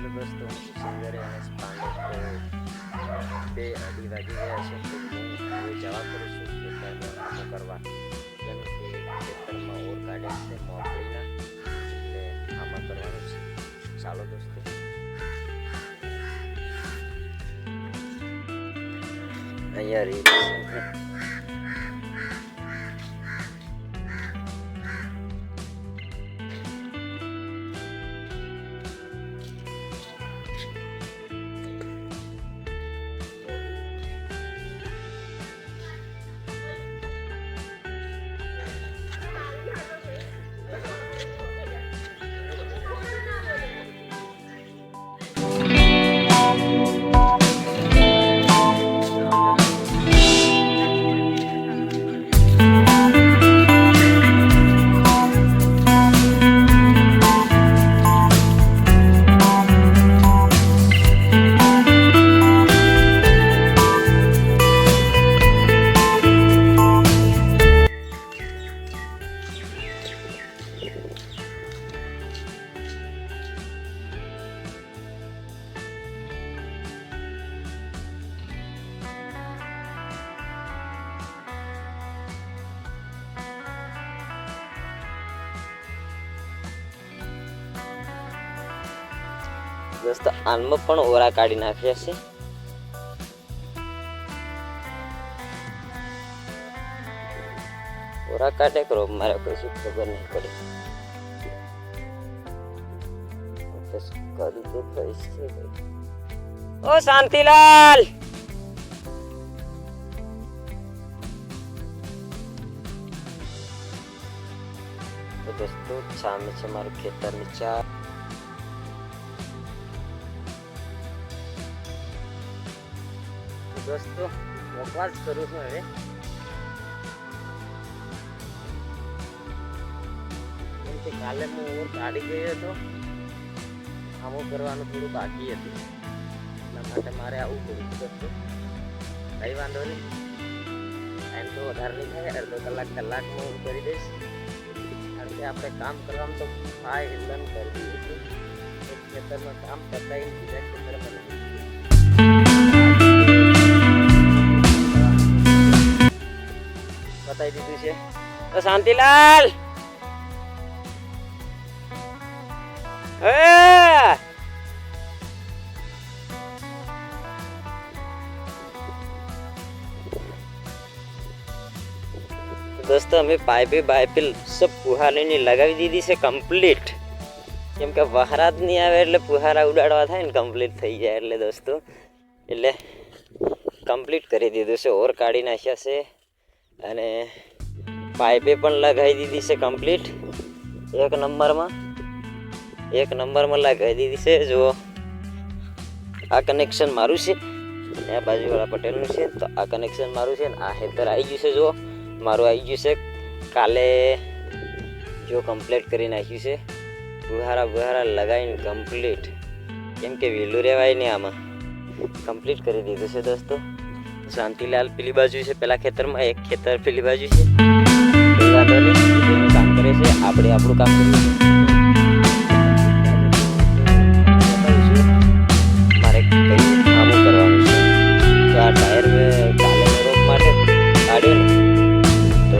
Hello દોસ્તો, સિંગરે અને પાંડે બે અઢી વાગી ગયા છે. તો હું હવે જવા કરું છું ખેતરમાં કામો કરવા, કેમ કે ખેતરમાં ઓર કાઢ્યા છે મોકળીના, એટલે આમાં કરવાનું છે. ચાલો દોસ્તો. અહીંયા રીત દોસ્તો, આનમાં પણ ઓરા કાઢી નાખ્યા છે. ઓરા કાઢે કરો, મારે કશું ખબર નહીં પડે. ઓ શાંતિલાલ, તો દોસ્તો સામે છે મારું ખેતર નીચા. દોસ્તો વપરાશ કરું છું હવે, કેમ કે કાલે હું ઓર કાઢી ગયો હતો. આમો કરવાનું થોડું બાકી હતું, એટલા માટે મારે આવું પડ્યું. દોસ્તો કઈ વાંધો નહીં, ટાઈમ તો વધારે નહીં થાય, અડધો કલાકમાં હું કરી દઈશ. કારણ કે આપણે કામ કરવામાં તો ફાઇલ કરી દીધું છે. એક ખેતરમાં કામ પતાવી બીજા ખેતરમાં બતાવી દીધું છે. તો શાંતિલાલ, દોસ્તો અમે પાઇપે સબ ફુહારીની લગાવી દીધી છે કમ્પ્લીટ. કેમ કે વહરાત નહીં આવે એટલે ફુહારા ઉડાડવા થાય ને, કમ્પ્લીટ થઈ જાય એટલે દોસ્તો, એટલે કમ્પ્લીટ કરી દીધું છે. ઓર કાઢી નાખ્યા છે અને પાઇપે પણ લગાવી દીધી છે કમ્પ્લીટ. એક નંબરમાં લગાવી દીધી છે. જો આ કનેક્શન મારું છે, આ બાજુવાળા પટેલનું છે. તો આ કનેક્શન મારું છે ને આ હેતર આવી ગયું છે. જો મારું આવી ગયું છે. કાલે જો કમ્પ્લીટ કરી નાખ્યું છે, બુહારા લગાવીને કમ્પ્લીટ. કેમ કે વહેલું રહેવાય નહીં, આમાં કમ્પ્લીટ કરી દીધું છે દોસ્તો. શાંતિલાલ પેલી બાજુ છે, પેલા ખેતરમાં, એક ખેતર પેલી બાજુ છે. વાંધો નહીં, બીજું કામ કરે છે, આપણે આપણું કામ કરીએ છીએ. મારે કંઈ કામો કરવાનું છે. તો આ ટાયર કાલે રોપ માટે કાઢ્યો ને, તો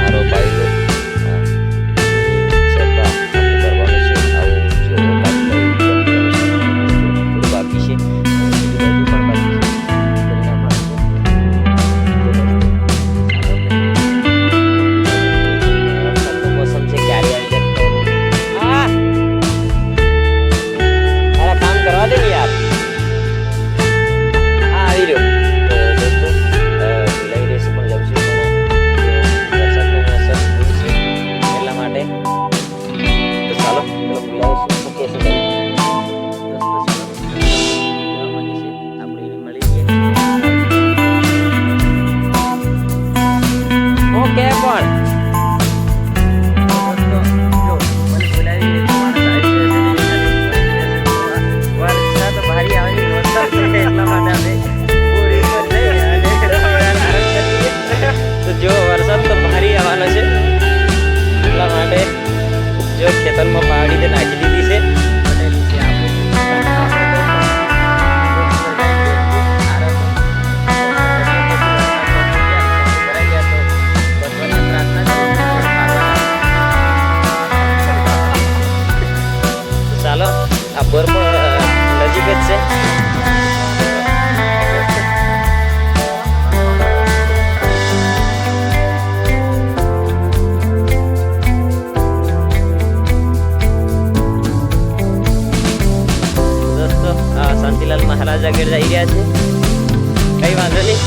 આ રોપ આવી કરવાનું છે. આવું જો થોડું બાકી છે, મોસમ છે ગયા છે, કઈ વાંધો નહીં.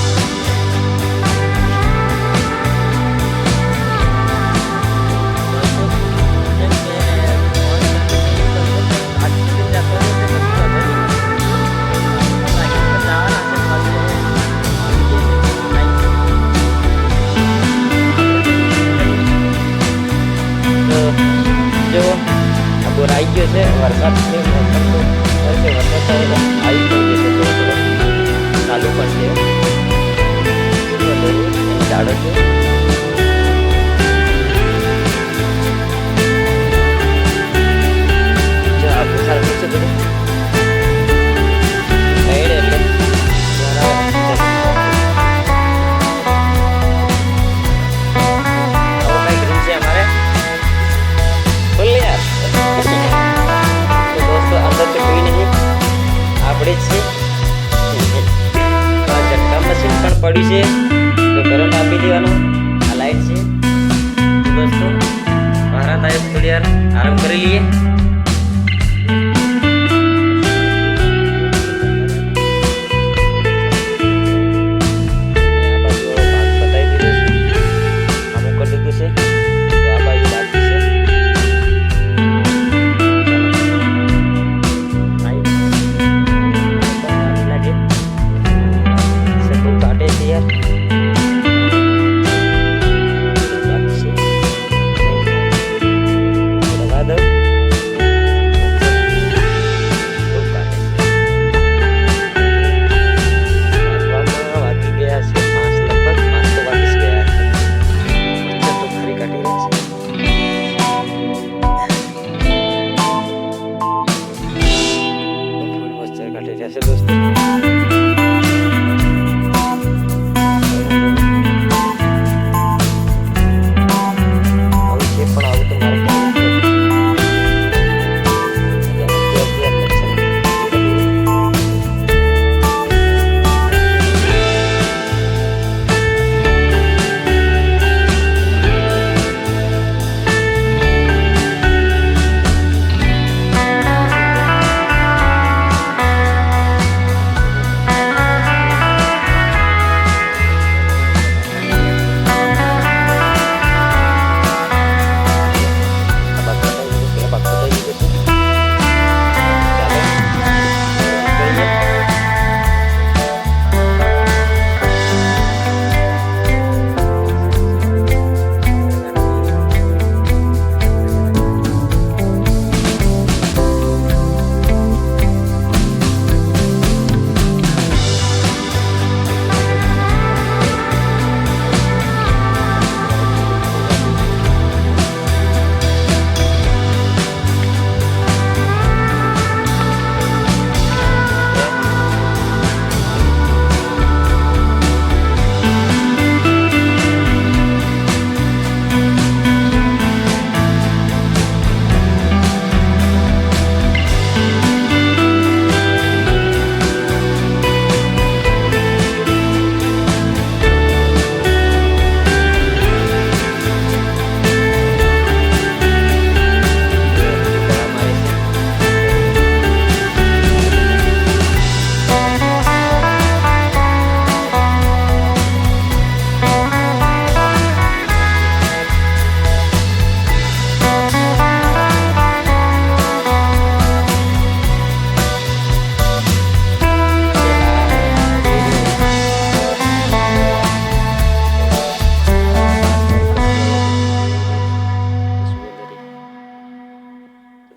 જો બોર આવી ગયો છે, વરસાદ છે, મોસમ તો છે, વરસાદ આવી ગયો છે, થોડો થોડો ચાલુ પણ છે, ઝાડો છે. જો આપણું સારું છે બધું સાઈડ એટલે આપણે જ છે. ઝટકા મશીન પણ પડ્યું છે, તો કરંટ આપી દેવાનો. આ લાઈટ છે. દોસ્તો મારા થાય થોડી વાર આરામ કરી લઈએ.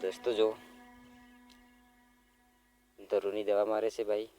દોસ્તો જો ધરુની દવા મારે છે ભાઈ.